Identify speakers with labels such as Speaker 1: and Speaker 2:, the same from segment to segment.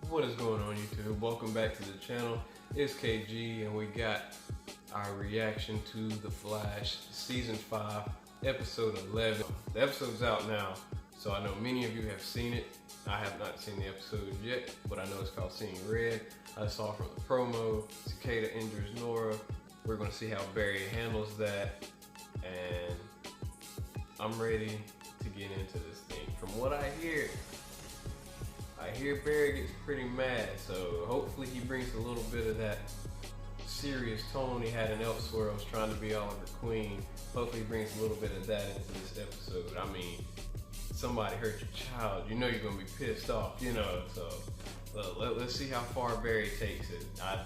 Speaker 1: What is going on, YouTube? Welcome back to the channel. It's KG, and we got our reaction to The Flash Season 5, Episode 11. The episode's out now, so I know many of you have seen it. I have not seen the episode yet, but I know it's called Seeing Red. I saw from the promo, Cicada injures Nora. We're going to see how Barry handles that, and I'm ready to get into this thing. From what I hear Barry gets pretty mad, so hopefully he brings a little bit of that serious tone he had in Elseworlds trying to be Oliver Queen. Hopefully he brings a little bit of that into this episode. I mean, somebody hurt your child, you know you're gonna be pissed off, you know, so let's see how far Barry takes it. I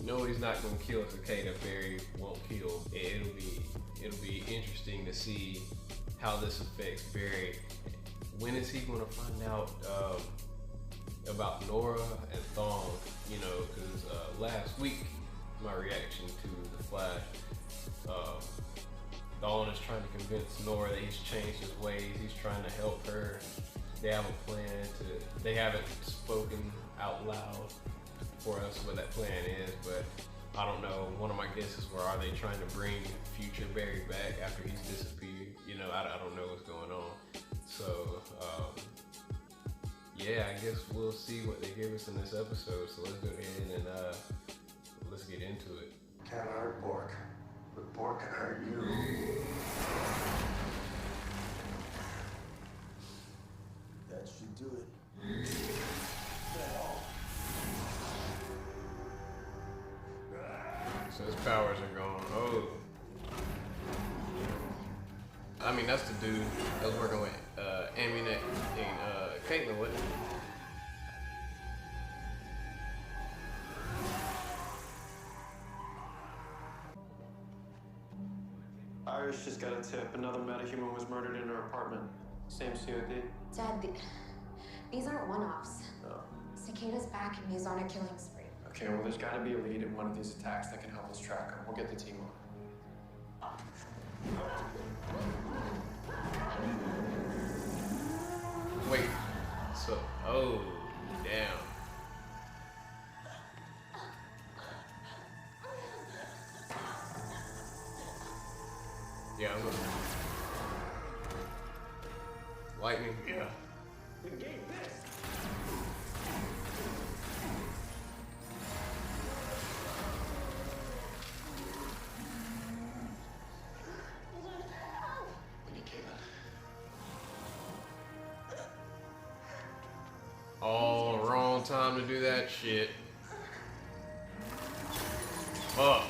Speaker 1: know he's not gonna kill Cicada. Barry won't kill. It'll be interesting to see how this affects Barry. When is he gonna find out about Nora and Thawne? You know, because last week, my reaction to The Flash, Thawne is trying to convince Nora that he's changed his ways. He's trying to help her. They have a plan they haven't spoken out loud for us what that plan is, but I don't know. One of my guesses were, are they trying to bring future Barry back after he's disappeared? You know, I don't know what's going on. So, yeah, I guess we'll see what they give us in this episode. So let's go ahead and let's get into it.
Speaker 2: Can't hurt Bork, but Bork can hurt you. That should do it.
Speaker 1: So his powers are gone. Oh. I mean, that's the dude that was working with Ammunic and Caitlin, wasn't it?
Speaker 3: Iris just got a tip. Another metahuman was murdered in her apartment. Same COD.
Speaker 4: Dad, these aren't one-offs.
Speaker 3: Oh.
Speaker 4: Cicada's back and he's on a killing spree.
Speaker 3: Okay, well, there's got to be a lead in one of these attacks that can help us track him. We'll get the team on.
Speaker 1: Wait, so, oh, damn. Yeah, I'm gonna... Lightning? Yeah.
Speaker 3: Negate this!
Speaker 1: Oh, wrong time to do that shit. Fuck.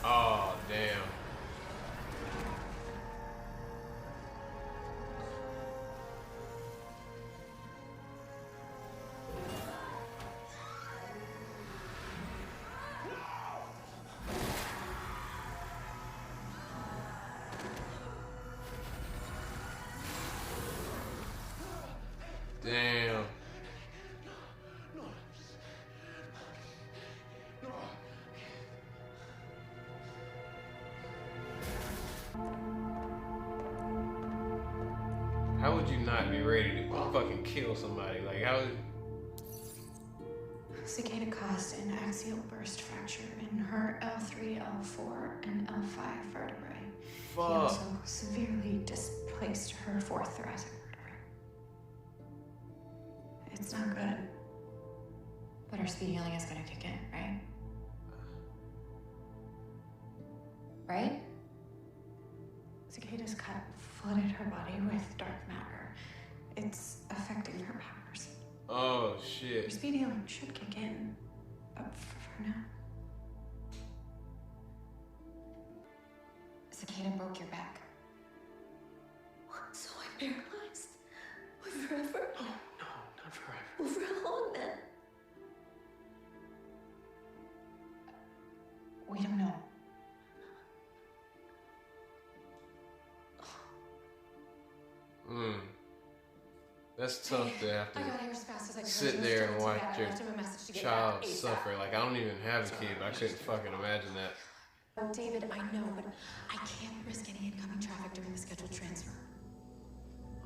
Speaker 1: Oh, damn. Damn. How would you not be ready to fucking kill somebody? Like, how would...
Speaker 5: Cicada caused an axial burst fracture in her L3, L4, and L5 vertebrae.
Speaker 1: Fuck.
Speaker 5: He also severely displaced her fourth thoracic vertebrae. It's not good. But her speed healing is gonna kick in, right? Right? Cicada's cut flooded her body with dark matter. It's affecting her powers.
Speaker 1: Oh,
Speaker 5: Her
Speaker 1: shit.
Speaker 5: speed healing should kick in, but for now.
Speaker 4: Cicada broke your back.
Speaker 6: What? So I'm paralyzed? What, forever?
Speaker 3: Oh, no, not forever.
Speaker 6: Well, for how long then?
Speaker 5: We don't know.
Speaker 1: That's tough to have
Speaker 4: I got
Speaker 1: to
Speaker 4: here as fast as I could.
Speaker 1: sit there and watch
Speaker 4: I
Speaker 1: your
Speaker 4: left him a message to get
Speaker 1: child
Speaker 4: back ASAP.
Speaker 1: suffer. Like, I don't even have a kid, but I couldn't fucking imagine that.
Speaker 4: Oh, David, I know, but I can't risk any incoming traffic during the scheduled transfer.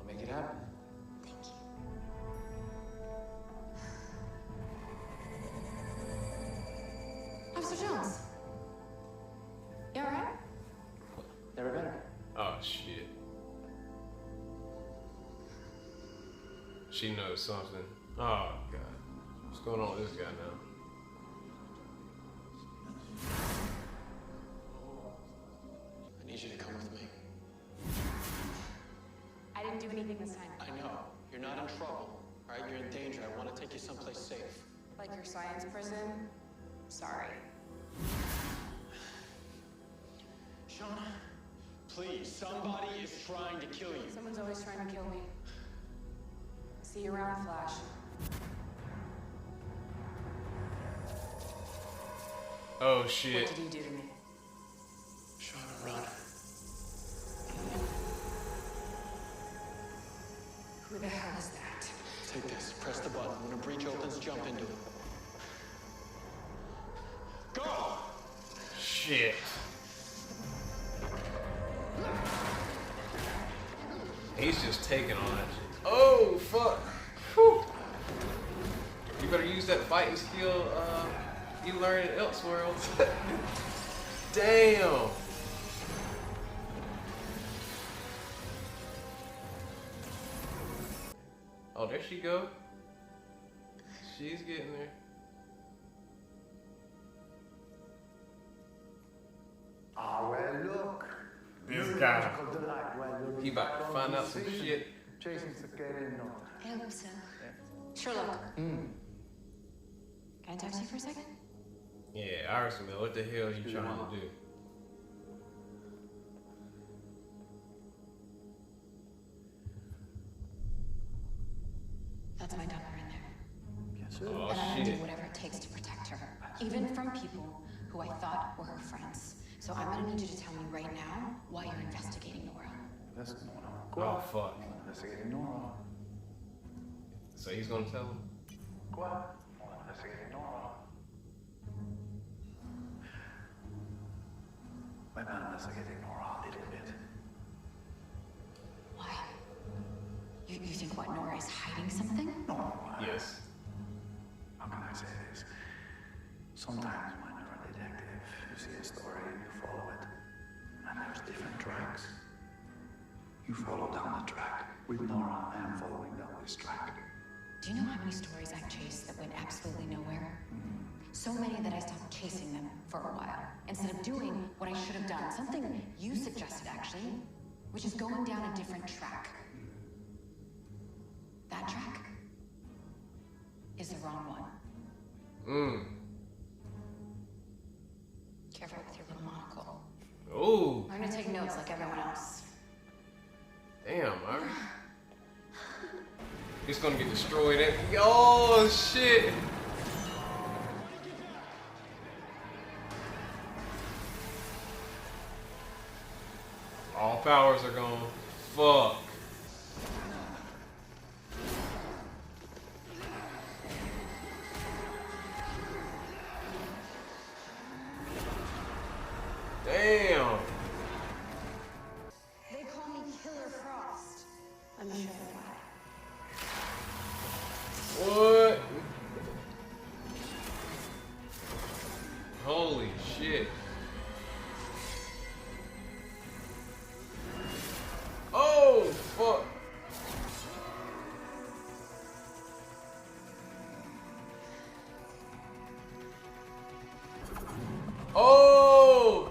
Speaker 3: I'll make it happen.
Speaker 6: Thank
Speaker 1: She knows something. Oh god. What's going on with this guy now?
Speaker 3: I need you to come with me.
Speaker 4: I didn't do anything this time.
Speaker 3: I know. You're not in trouble. All right, you're in danger. I want to take you someplace safe.
Speaker 4: Like your science prison? Sorry.
Speaker 3: Shauna, please, somebody is trying to kill you.
Speaker 4: Someone's always trying to kill me. See you around, Flash.
Speaker 1: Oh shit.
Speaker 4: What did he do to me?
Speaker 3: Shauna, run.
Speaker 4: Who the hell is that?
Speaker 3: Take this. Press the button. When a breach opens, jump into it. Go!
Speaker 1: Shit. He's just taking on that shit. Oh fuck. Whew. You better use that fighting skill you learned in Elseworlds. Damn. Oh, there she go. She's getting there.
Speaker 2: Ah, well, look.
Speaker 1: This guy.
Speaker 2: Magical delight while you're
Speaker 1: He about to find out some shit.
Speaker 2: Chasing Sakharine.
Speaker 6: I hope so.
Speaker 4: Sherlock. Can I talk to you for a second?
Speaker 1: Yeah, Iris Mill, what the hell are you trying to do?
Speaker 4: That's my daughter in there.
Speaker 1: Oh
Speaker 4: And I'm gonna
Speaker 1: shit.
Speaker 4: do whatever it takes to protect her. Even from people who I thought were her friends. So I'm gonna need you to tell me right now why you're investigating Nora.
Speaker 1: Oh fuck.
Speaker 2: Investigating Nora.
Speaker 1: So he's gonna tell him?
Speaker 2: What? Investigating Nora. My man investigating Nora a little bit.
Speaker 4: Why? You think what, Nora is hiding something?
Speaker 2: No.
Speaker 1: Yes.
Speaker 2: How can I say this? Sometimes when you're a detective, you see a story and you follow it. And there's different tracks. You follow down the track. With Nora, I am following down this track.
Speaker 4: Do you know how many stories I've chased that went absolutely nowhere? So many that I stopped chasing them for a while. Instead of doing what I should have done. Something you suggested, actually. Which is going down a different track. That track is the wrong one. Careful with your little monocle.
Speaker 1: Ooh.
Speaker 4: I'm gonna take notes like everyone else.
Speaker 1: Damn, Iris. He's gonna get destroyed. Oh shit. All powers are gone. Fuck. Damn.
Speaker 4: They call me Killer Frost. I'm sure why.
Speaker 1: What? Holy shit. Oh, fuck. Oh!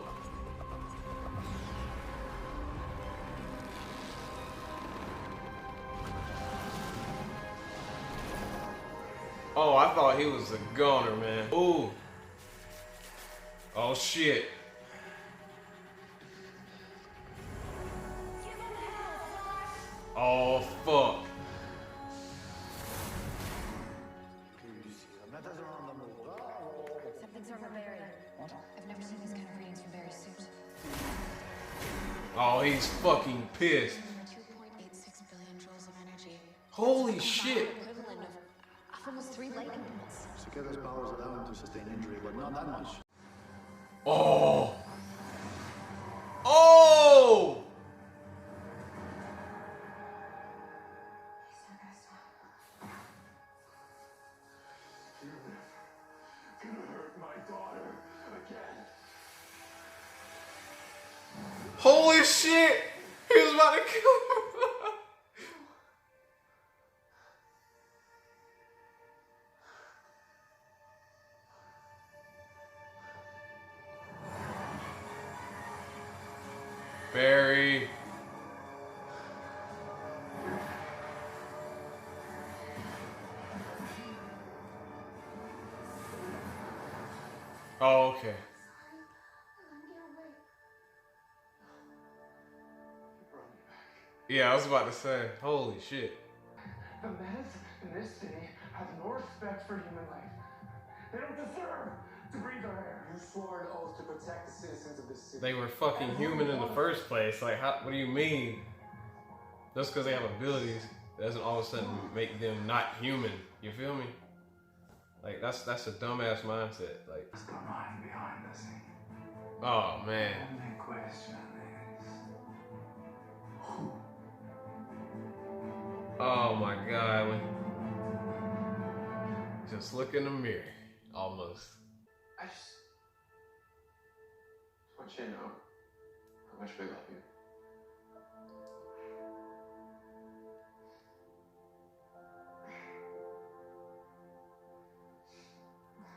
Speaker 1: Oh, I thought he was a gunner, man. Ooh. Oh, shit. Oh, fuck.
Speaker 4: Something's wrong with Barry. I've never seen these kind of readings from Barry's suit.
Speaker 1: Oh, he's fucking pissed.
Speaker 4: 2.86 billion joules of energy.
Speaker 1: Holy shit.
Speaker 4: Equivalent of almost 3 lightning bolts.
Speaker 2: Cicada's powers allow him to sustain injury, but not that much.
Speaker 1: Oh. Oh! Holy shit! He was about to kill him. Oh, okay. Yeah, I was about to say, holy shit.
Speaker 7: The menace in this city has no respect for human life. They don't deserve to breathe our air.
Speaker 3: You swore an oath to protect the citizens of this city.
Speaker 1: They were fucking human in the first place. Like, what do you mean? Just because they have abilities doesn't all of a sudden make them not human. You feel me? Like, that's a dumbass mindset. Like,
Speaker 2: What's going on behind the scene?
Speaker 1: oh man.
Speaker 2: The only question is, who?
Speaker 1: Oh my god. Just look in the mirror. Almost.
Speaker 3: I just want you to know how much we love you.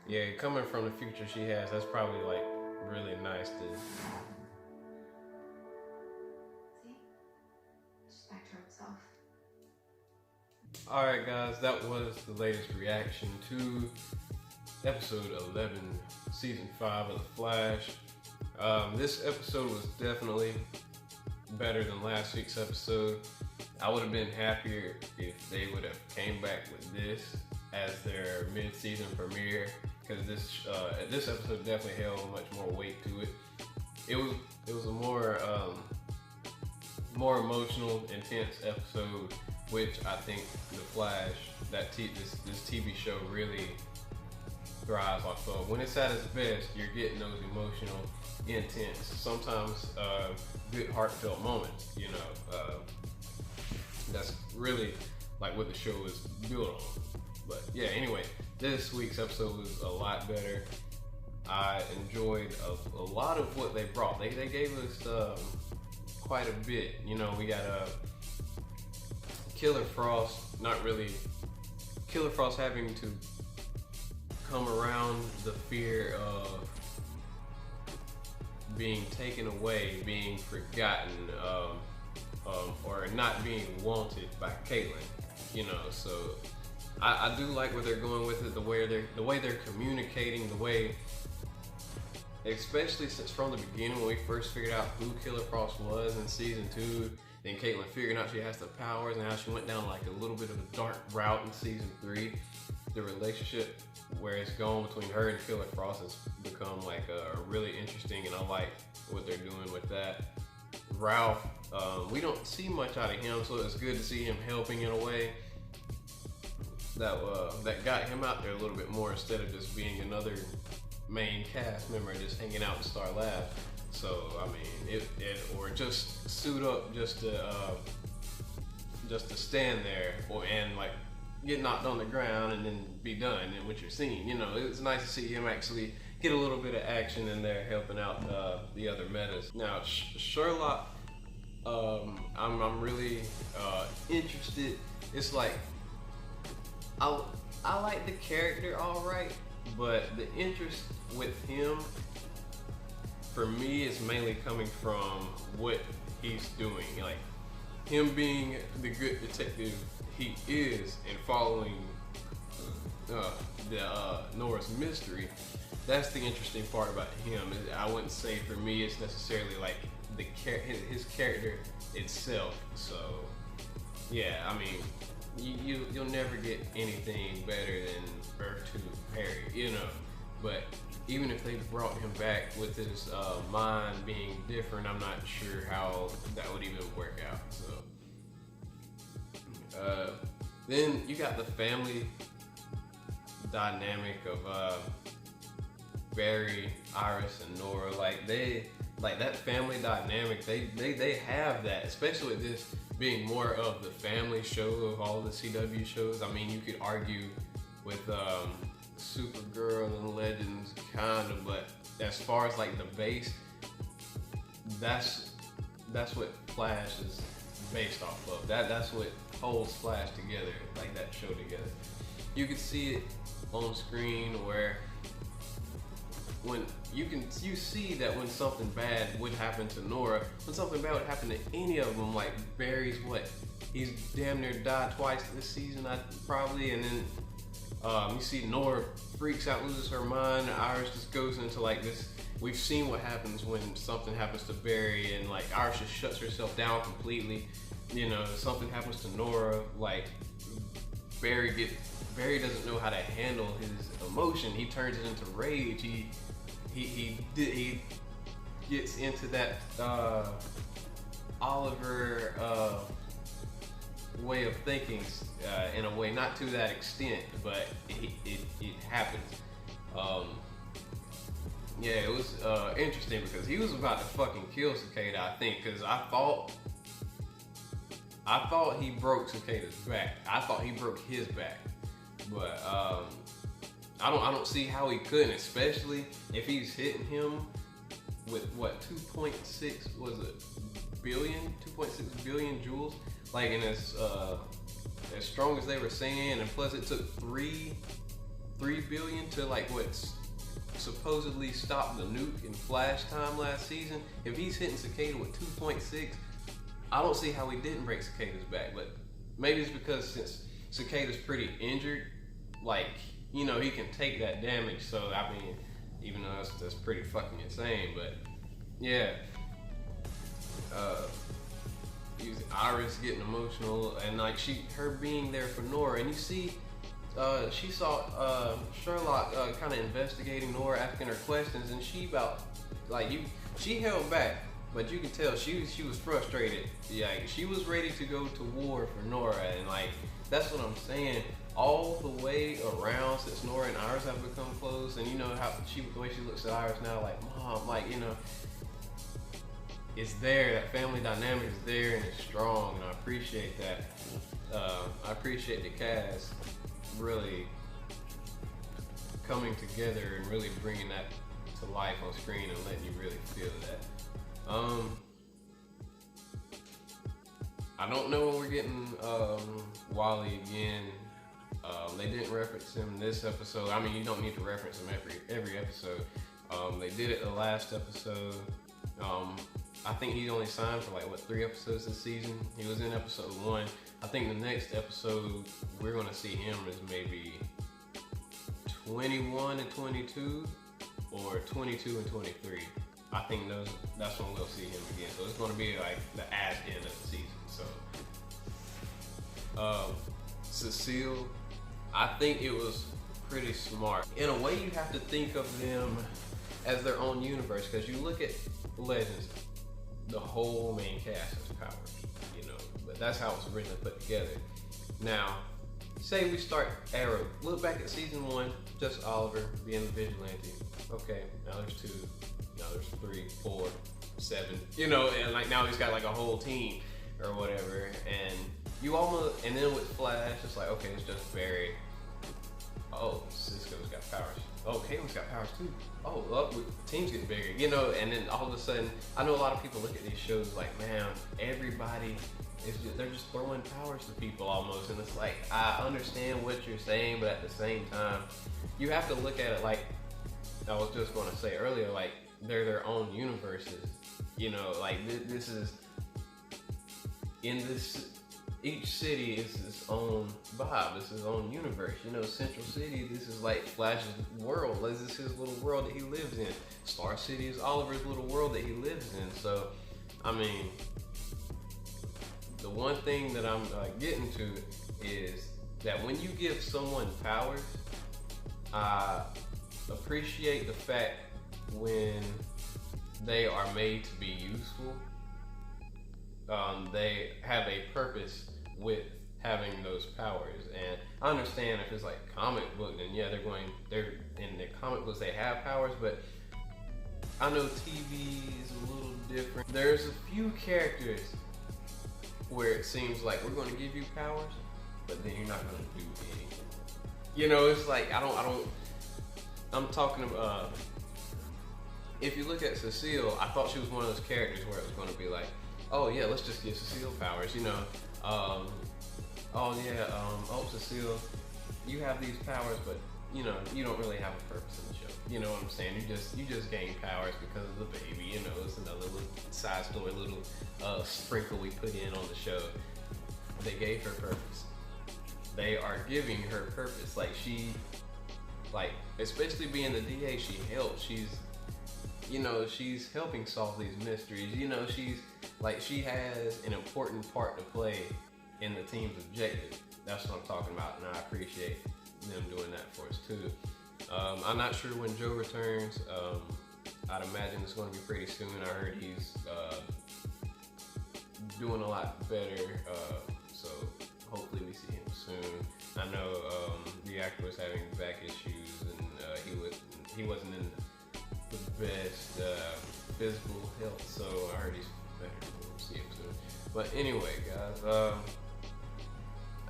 Speaker 1: Yeah, coming from the future she has, that's probably like really nice to.
Speaker 5: See? Just back to herself.
Speaker 1: Alright guys, that was the latest reaction to episode 11, season 5 of The Flash. This episode was definitely better than last week's episode. I would have been happier if they would have came back with this as their mid-season premiere, because this episode definitely held much more weight to it. It was a more emotional, intense episode, which I think The Flash, this TV show really thrives off of. When it's at its best, you're getting those emotional, intense, sometimes good heartfelt moments. You know, that's really like what the show is built on. But yeah, anyway, this week's episode was a lot better. I enjoyed a lot of what they brought. They gave us quite a bit. You know, we got Killer Frost, Killer Frost having to come around the fear of being taken away, being forgotten, or not being wanted by Caitlin. You know, so I do like where they're going with it, the way they're communicating, the way, especially since from the beginning when we first figured out who Killer Frost was in season 2, then Caitlin figuring out she has the powers and how she went down like a little bit of a dark route in season 3. The relationship where it's gone between her and Killer Frost has become like really interesting, and I like what they're doing with that. Ralph, we don't see much out of him, so it's good to see him helping in a way that got him out there a little bit more instead of just being another main cast member just hanging out in Star Labs. So I mean, or just suit up just to stand there and like get knocked on the ground and then be done and what you're seeing. You know, it's nice to see him actually get a little bit of action in there helping out the other metas. Now Sherlock, I'm really interested. It's like I like the character all right, but the interest with him for me is mainly coming from what he's doing, like him being the good detective he is and following Nora's mystery. That's the interesting part about him. I wouldn't say for me it's necessarily like his character itself. So yeah, I mean, you'll never get anything better than Earth 2 Harry, you know. But even if they brought him back with his mind being different, I'm not sure how that would even work out. So then you got the family dynamic of Barry, Iris, and Nora. Like that family dynamic, they have that, especially with this being more of the family show of all the CW shows. I mean, you could argue with Supergirl and Legends, kind of, but as far as like the base, that's what Flash is based off of. That's what holds Flash together, like that show together. You can see it on screen where when you see that when something bad would happen to Nora, when something bad would happen to any of them, like Barry's he's damn near died twice this season, probably, and then You see Nora freaks out, loses her mind. Iris just goes into like this. We've seen what happens when something happens to Barry, and like Iris just shuts herself down completely. You know, something happens to Nora, like Barry doesn't know how to handle his emotion. He turns it into rage. He gets into that Oliver way of thinking in a way, not to that extent, but it happens. Yeah, it was interesting because he was about to fucking kill Cicada, I think, because I thought he broke Cicada's back. I thought he broke his back, but I don't see how he couldn't, especially if he's hitting him with what 2.6 was it billion, 2.6 billion joules, like, and as strong as they were saying, and plus it took 3 billion to like what's supposedly stop the nuke in Flash time last season. If he's hitting Cicada with 2.6, I don't see how he didn't break Cicada's back. But maybe it's because since Cicada's pretty injured, like, you know, he can take that damage. So I mean, even though that's pretty fucking insane, but yeah. Iris getting emotional, and like her being there for Nora, and you see she saw Sherlock kind of investigating Nora, asking her questions, and she held back, but you can tell she was frustrated. Yeah, she was ready to go to war for Nora, and like that's what I'm saying. All the way around, since Nora and Iris have become close, and you know how the way she looks at Iris now, like Mom, like, you know, it's there. That family dynamic is there, and it's strong, and I appreciate that. I appreciate the cast really coming together and really bringing that to life on screen and letting you really feel that. I don't know when we're getting Wally again. They didn't reference him this episode. I mean, you don't need to reference him every episode. They did it the last episode. I think he only signed for like 3 episodes this season. He was in episode 1. I think the next episode we're gonna see him is maybe 21 and 22 or 22 and 23. I think that's when we'll see him again. So it's gonna be like the ass end of the season. So Cecile, I think it was pretty smart. In a way, you have to think of them as their own universe, because you look at Legends, the whole main cast has powers, you know, but that's how it's originally put together. Now, say we start Arrow, look back at season 1, just Oliver being the vigilante. Okay, now there's 2, now there's 3, 4, 7, you know, and like now he's got like a whole team or whatever, and and then with Flash, it's like, okay, it's just Barry. Oh, Cisco's got powers. Oh, Caitlin's got powers too. Oh, well, the team's getting bigger, you know, and then all of a sudden, I know a lot of people look at these shows like, man, everybody they're just throwing powers to people almost, and it's like, I understand what you're saying, but at the same time, you have to look at it like I was just going to say earlier, like they're their own universes, you know, like this is in this. Each city is its own vibe, it's its own universe. You know, Central City, this is like Flash's world. This is his little world that he lives in. Star City is Oliver's little world that he lives in. So, I mean, the one thing that I'm getting to is that when you give someone powers, I appreciate the fact when they are made to be useful. They have a purpose with having those powers, and I understand if it's like comic book, then yeah, they're in the comic books they have powers, but I know TV is a little different. There's a few characters where it seems like we're going to give you powers, but then you're not going to do anything. You know, it's like I'm talking about. If you look at Cecile, I thought she was one of those characters where it was going to be like, oh yeah, let's just give Cecile powers, you know. Cecile, you have these powers, but you know, you don't really have a purpose in the show. You know what I'm saying? You just gain powers because of the baby, you know, it's another little side story, little sprinkle we put in on the show. They gave her purpose. they are giving her purpose. Like she, like especially being the DA, she helps. She's, you know, she's helping solve these mysteries. You know, she's like, she has an important part to play in the team's objective. That's what I'm talking about, and I appreciate them doing that for us too. I'm not sure when Joe returns. I'd imagine it's going to be pretty soon. I heard he's doing a lot better, so hopefully we see him soon. I know the actor was having back issues, and he wasn't in the best physical health, so I heard he's better. We'll see him soon. But anyway, guys,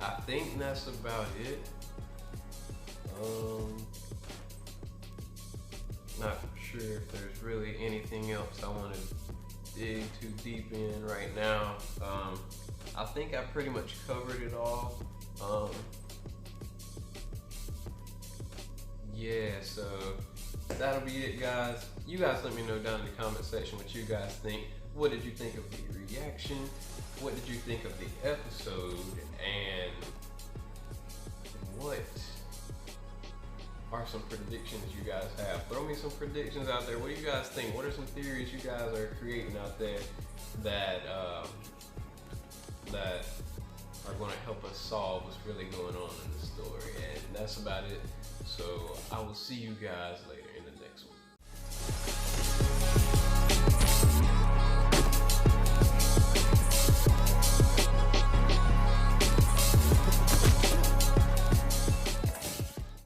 Speaker 1: I think that's about it. Not sure if there's really anything else I want to dig too deep in right now. I think I pretty much covered it all. Yeah, so that'll be it, guys. You guys let me know down in the comment section what you guys think. What did you think of the reaction? What did you think of the episode? And what are some predictions you guys have? Throw me some predictions out there. What do you guys think? What are some theories you guys are creating out there that that are going to help us solve what's really going on in the story? And that's about it. So I will see you guys later.